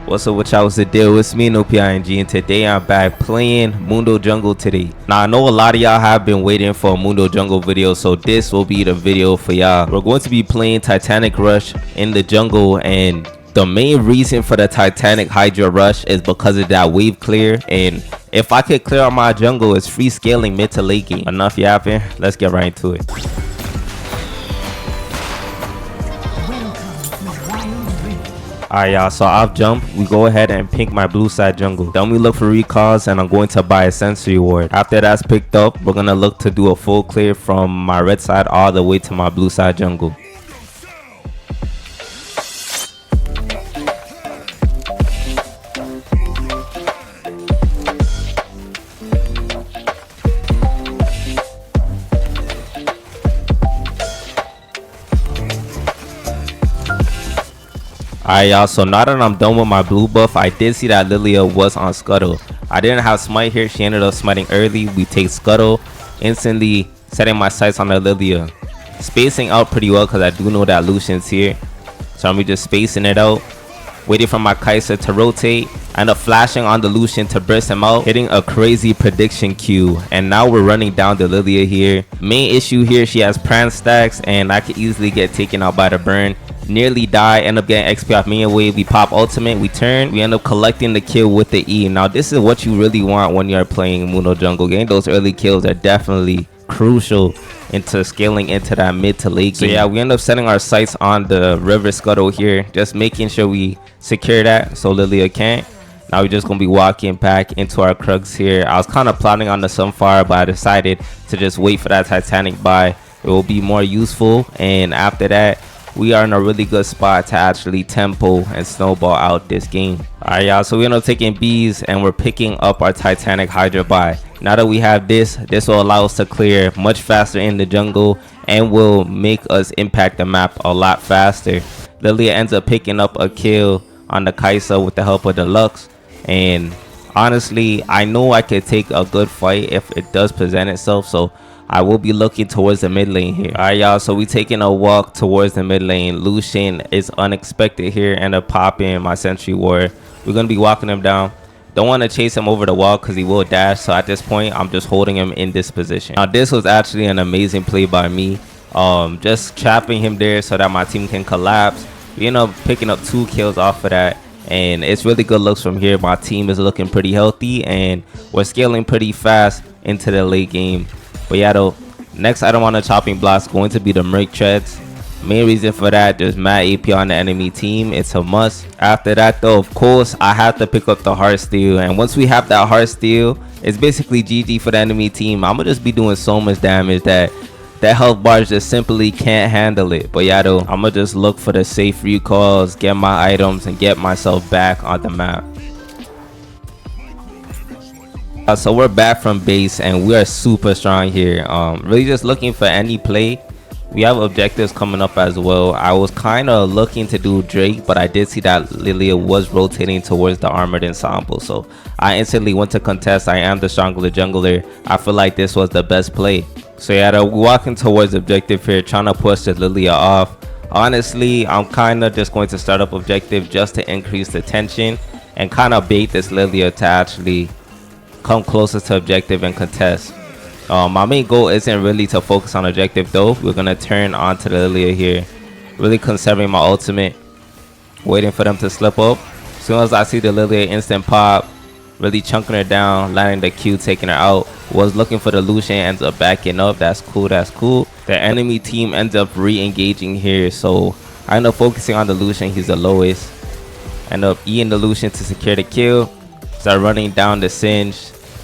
What's up with y'all? What's the deal? It's me, Nopings, and today I'm back playing Mundo Jungle today. Now, I know a lot of y'all have been waiting for a Mundo Jungle video, so this will be the video for y'all. We're going to be playing Titanic Rush in the jungle, and the main reason for the Titanic Hydra rush is because of that wave clear, and if I could clear out my jungle, it's free scaling mid to late game. Enough yapping, let's get right into it. Alright y'all, so I've jumped. We go ahead and pink my blue side jungle. Then we look for recalls and I'm going to buy a sensory ward. After that's picked up, we're gonna look to do a full clear from my red side all the way to my blue side jungle. Alright y'all, so now that I'm done with my blue buff, I did see that Lilia was on Scuttle. I didn't have smite here, she ended up smiting early. We take Scuttle, instantly setting my sights on the Lilia. Spacing out pretty well because I do know that Lucian's here. So I'm just spacing it out, waiting for my Kai'Sa to rotate. I end up flashing on the Lucian to burst him out, hitting a crazy prediction Q. And now we're running down the Lilia here. Main issue here, she has Pran stacks and I could easily get taken out by the burn. Nearly die, end up getting XP off minion wave. We pop ultimate, we turn, we end up collecting the kill with the E. Now this is what you really want when you're playing Mundo Jungle. Getting those early kills are definitely crucial into scaling into that mid to late game. So yeah, we end up setting our sights on the river Scuttle here, just making sure we secure that so Lilia can't. Now we're just gonna be walking back into our Krugs here. I was kind of plotting on the Sunfire, but I decided to just wait for that Titanic buy. It will be more useful, and after that we are in a really good spot to actually tempo and snowball out this game. Alright y'all, so we end up taking Bs and we're picking up our Titanic Hydra buy. Now that we have this will allow us to clear much faster in the jungle and will make us impact the map a lot faster. Lilia ends up picking up a kill on the Kai'Sa with the help of the Lux, and honestly I know I could take a good fight if it does present itself, so I will be looking towards the mid lane here. Alright y'all, so we taking a walk towards the mid lane. Lucian is unexpected here, end up popping my sentry ward. We're gonna be walking him down. Don't want to chase him over the wall because he will dash, so at this point I'm just holding him in this position. Now this was actually an amazing play by me, just trapping him there so that my team can collapse. We end up picking up 2 kills off of that, and it's really good looks from here. My team is looking pretty healthy and we're scaling pretty fast into the late game. But yeah though, next item on the chopping block is going to be the Merc Treads. Main reason for that, there's mad AP on the enemy team, it's a must. After that though, of course I have to pick up the Heart Steal, and once we have that Heart Steal, it's basically GG for the enemy team. I'm gonna just be doing so much damage that health bars just simply can't handle it. But yeah though, I'm gonna just look for the safe recalls, get my items, and get myself back on the map. So we're back from base and we are super strong here. Really just looking for any play. We have objectives coming up as well. I was kind of looking to do Drake, but I did see that Lilia was rotating towards the armored ensemble, so I instantly went to contest. I am the stronger jungler. I feel like this was the best play. So yeah, we're walking towards objective here, trying to push the Lilia off. Honestly, I'm kind of just going to start up objective just to increase the tension and kind of bait this Lilia to actually come closer to objective and contest. My main goal isn't really to focus on objective though. We're gonna turn onto the Lilia here, really conserving my ultimate, waiting for them to slip up. As soon as I see the Lilia, instant pop, really chunking her down, landing the Q, taking her out. Was looking for the Lucian, ends up backing up. That's cool, that's cool. The enemy team ends up re-engaging here, so I end up focusing on the Lucian. He's the lowest. End up Eing the Lucian to secure the kill. Start running down the Singe.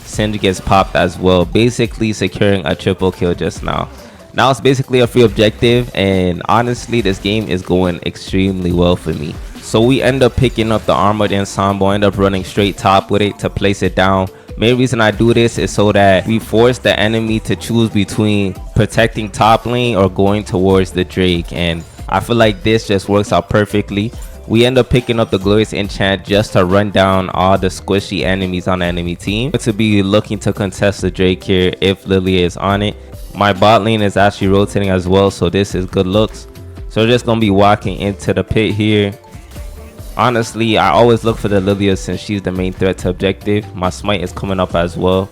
Singe gets popped as well, basically securing a triple kill just now. Now it's basically a free objective, and honestly this game is going extremely well for me. So we end up picking up the armored ensemble, end up running straight top with it to place it down. Main reason I do this is so that we force the enemy to choose between protecting top lane or going towards the Drake, and I feel like this just works out perfectly. We end up picking up the glorious enchant just to run down all the squishy enemies on the enemy team. To be looking to contest the Drake here if Lilia is on it. My bot lane is actually rotating as well, so this is good looks. So we're just gonna be walking into the pit here. Honestly, I always look for the Lilia since she's the main threat to objective. My smite is coming up as well.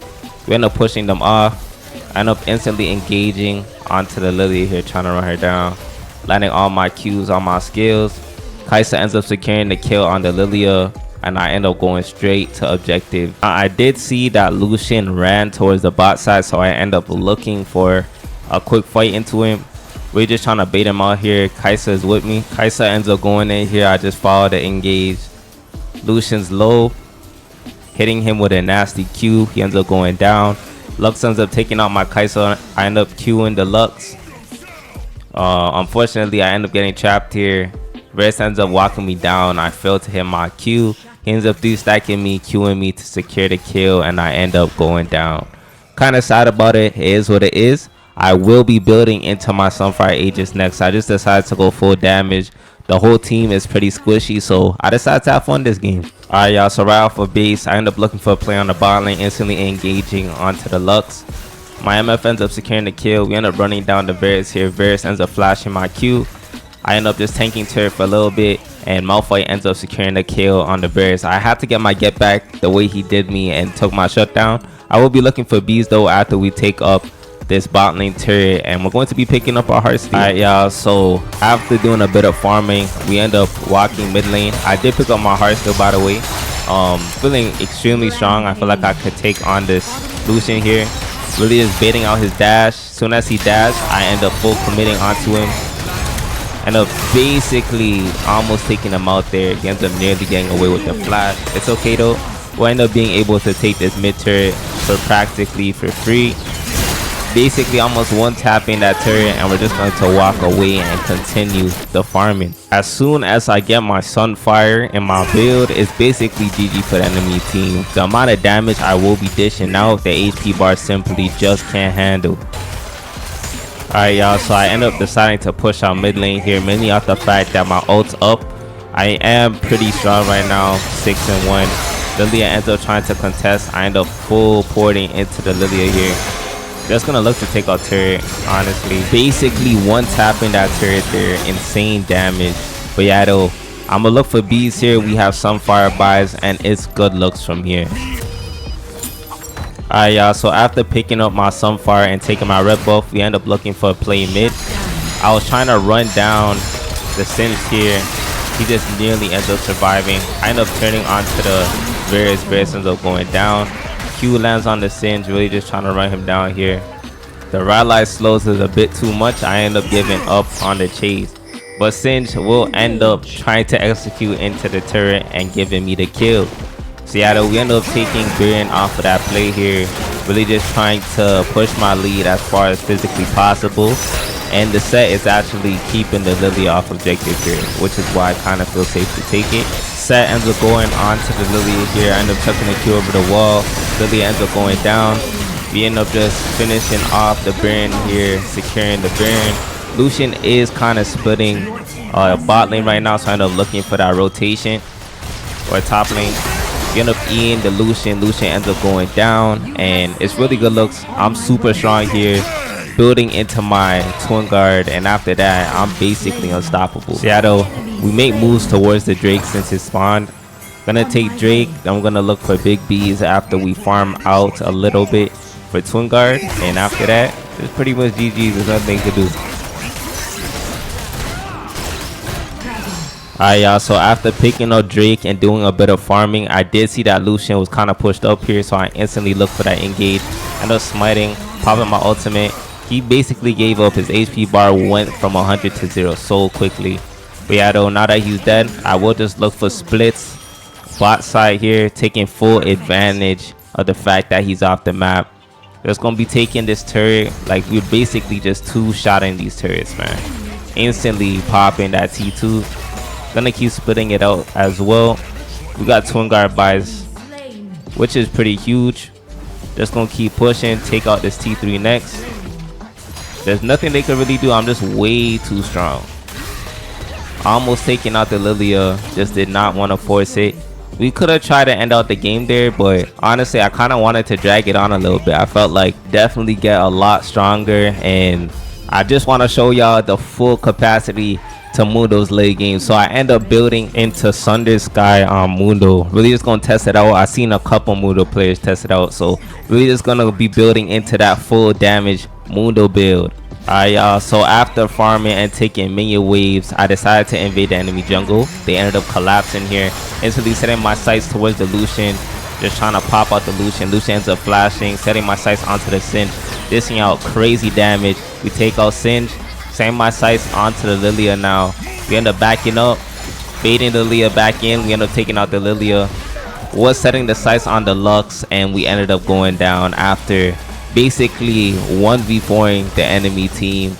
We end up pushing them off. I end up instantly engaging onto the Lilia here, trying to run her down. Landing all my Qs on my skills. Kai'Sa ends up securing the kill on the Lilia, and I end up going straight to objective. I did see that Lucian ran towards the bot side, so I end up looking for a quick fight into him. We're just trying to bait him out here. Kai'Sa is with me. Kai'Sa ends up going in here. I just follow the engage. Lucian's low, hitting him with a nasty Q. He ends up going down. Lux ends up taking out my Kai'Sa. I end up Qing the Lux. Unfortunately, I end up getting trapped here. Varus ends up walking me down. I fail to hit my Q. He ends up 3-stacking me, Qing me to secure the kill, and I end up going down. Kind of sad about it. It is what it is. I will be building into my Sunfire Aegis next. I just decided to go full damage. The whole team is pretty squishy, so I decided to have fun this game. Alright, y'all, so right off of base, I end up looking for a play on the bot lane, instantly engaging onto the Lux. My MF ends up securing the kill. We end up running down the Varus here. Varus ends up flashing my Q. I end up just tanking turret for a little bit, and Malphite ends up securing the kill on the Varus. I had to get my get back the way he did me and took my shutdown. I will be looking for bees though after we take up this bot lane turret, and we're going to be picking up our heartsteel. Alright, y'all, so after doing a bit of farming, we end up walking mid lane. I did pick up my heartsteel, by the way. Feeling extremely strong. I feel like I could take on this Lucian here. Really just baiting out his dash. As soon as he dashed, I end up full committing onto him. End up basically almost taking him out there. He ends up nearly getting away with the flash. It's okay though. We'll end up being able to take this mid turret for practically for free. Basically almost one tapping that turret, and we're just going to walk away and continue the farming. As soon as I get my Sunfire in my build, it's basically GG for the enemy team. The amount of damage I will be dishing out, the HP bar simply just can't handle. Alright, y'all, so I end up deciding to push out mid lane here, mainly off the fact that my ult's up. I am pretty strong right now, 6-1. Lilia ends up trying to contest. I end up full porting into the Lilia here. Just gonna look to take out turret, honestly. Basically one tapping that turret there, insane damage. But yeah though, I'm gonna look for bees here. We have some fire buys, and it's good looks from here. Alright, y'all, so after picking up my Sunfire and taking my red buff, we end up looking for a play mid. I was trying to run down the Singe here. He just nearly ends up surviving. I end up turning onto the Varus. Varus ends up going down. Q lands on the Singe, really just trying to run him down here. The Rylai slows is a bit too much. I end up giving up on the chase, but Singe will end up trying to execute into the turret and giving me the kill. Seattle, we end up taking Baron off of that play here, really just trying to push my lead as far as physically possible, and the set is actually keeping the Lilia off objective here, which is why I kind of feel safe to take it. Set ends up going on to the Lilia here. I end up chucking the Q over the wall. Lilia ends up going down. We end up just finishing off the Baron here, securing the Baron. Lucian is kind of splitting bot lane right now, so I end up looking for that rotation or top lane. We end up Eing the Lucian. Lucian ends up going down, and it's really good looks. I'm super strong here, building into my twin guard, and after that I'm basically unstoppable. Seattle, we make moves towards the Drake since it spawned. Gonna take Drake. I'm gonna look for big bees after we farm out a little bit for twin guard, and after that it's pretty much GG. There's nothing to do. Alright, y'all, so after picking up Drake and doing a bit of farming, I did see that Lucian was kind of pushed up here, so I instantly looked for that engage. End up smiting, popping my ultimate. He basically gave up. His HP bar went from 100 to 0 so quickly. But yeah though, now that he's dead, I will just look for splits bot side here, taking full advantage of the fact that he's off the map. Just gonna be taking this turret. Like, we're basically just two-shotting these turrets, man. Instantly popping that T2. Gonna keep splitting it out as well. We got twin guard buys, which is pretty huge. Just gonna keep pushing, take out this T3 next. There's nothing they could really do. I'm just way too strong. Almost taking out the Lilia, just did not want to force it. We could have tried to end out the game there, but honestly I kind of wanted to drag it on a little bit. I felt like definitely get a lot stronger, and I just want to show y'all the full capacity to Mundo's late game. So I end up building into Thunder Sky on Mundo. Really just gonna test it out. I seen a couple Mundo players test it out, so really just gonna be building into that full damage Mundo build. Alright y'all, so after farming and taking minion waves, I decided to invade the enemy jungle. They ended up collapsing here, instantly setting my sights towards the Lucian, just trying to pop out the Lucian. Lucian ends up flashing, setting my sights onto the Singe, dishing out crazy damage. We take out Singe, setting my sights onto the Lilia now. We end up backing up, baiting the Lilia back in. We end up taking out the Lilia. Was setting the sights on the Lux, and we ended up going down after basically 1v4ing the enemy team.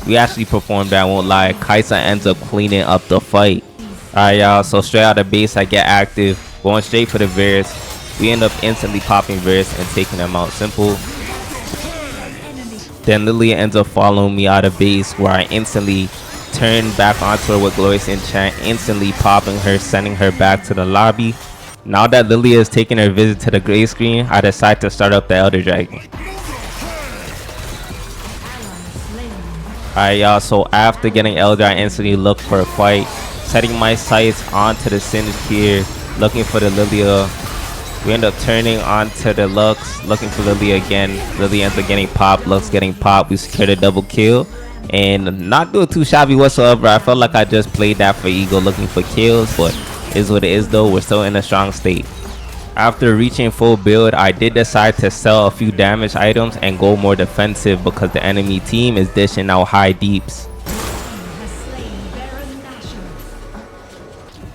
We actually performed that, I won't lie. Kaisa ends up cleaning up the fight. Alright y'all, so straight out of base I get active, going straight for the Varus. We end up instantly popping Varus and taking them out simple. Then Lilia ends up following me out of base, where I instantly turn back onto her with Glorious Enchant, instantly popping her, sending her back to the lobby. Now that Lilia is taking her visit to the gray screen, I decide to start up the Elder Dragon. Alright y'all, so after getting Elder, I instantly look for a fight, setting my sights onto the Singe here, looking for the Lilia. We end up turning onto the Lux, looking for Lilia again. Lilia ends up getting popped, Lux getting popped. We secured a double kill, and not doing too shabby whatsoever. I felt like I just played that for ego, looking for kills, but is what it is though. We're still in a strong state. After reaching full build, I did decide to sell a few damage items and go more defensive because the enemy team is dishing out high deeps.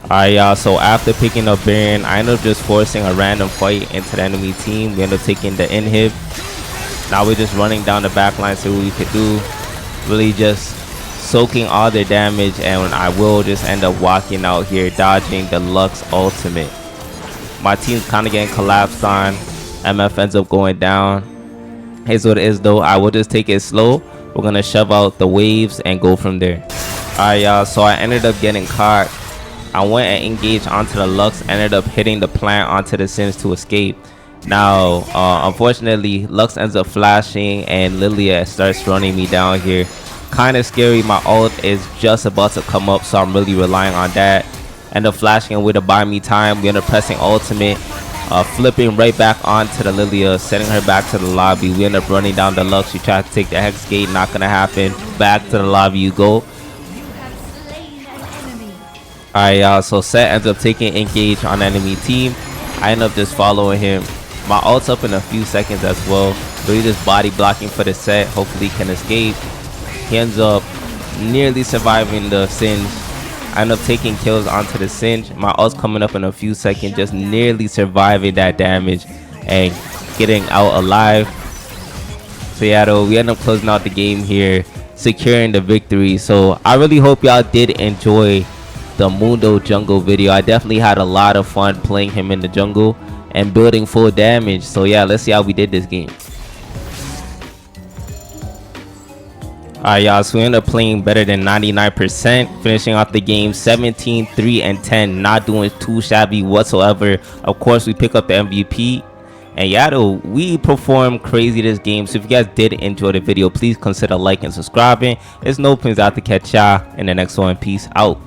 Alright y'all, so after picking up Baron, I ended up just forcing a random fight into the enemy team. We ended up taking the inhib. Now we're just running down the backline, see what we could do. Really just soaking all their damage, and I will just end up walking out here, dodging the Lux ultimate. My team's kind of getting collapsed on. MF ends up going down. Here's what it is though, I will just take it slow. We're gonna shove out the waves and go from there. Alright y'all, so I ended up getting caught. I went and engaged onto the Lux, ended up hitting the plant onto the Singe to escape. Now unfortunately Lux ends up flashing and Lilia starts running me down here. Kind of scary. My ult is just about to come up, so I'm really relying on that. End up flashing away to buy me time. We end up pressing ultimate, flipping right back onto the Lilia, sending her back to the lobby. We end up running down the Lux. She tried to take the Hex Gate, not gonna happen. Back to the lobby you go. Alright y'all, so Set ends up taking engage on the enemy team. I end up just following him. My ult's up in a few seconds as well. Really just body blocking for the Set. Hopefully he can escape. He ends up nearly surviving the Singe. I end up taking kills onto the Singe. My ult's coming up in a few seconds, just nearly surviving that damage and getting out alive. So yeah though, we end up closing out the game here, securing the victory. So I really hope y'all did enjoy the Mundo jungle video. I definitely had a lot of fun playing him in the jungle and building full damage. So yeah, let's see how we did this game. Alright y'all, so we ended up playing better than 99%, finishing off the game 17, 3, and 10, not doing too shabby whatsoever. Of course, we pick up the MVP. And yeah though, we performed crazy this game. So if you guys did enjoy the video, please consider liking and subscribing. It's Nopings out to catch y'all in the next one. Peace out.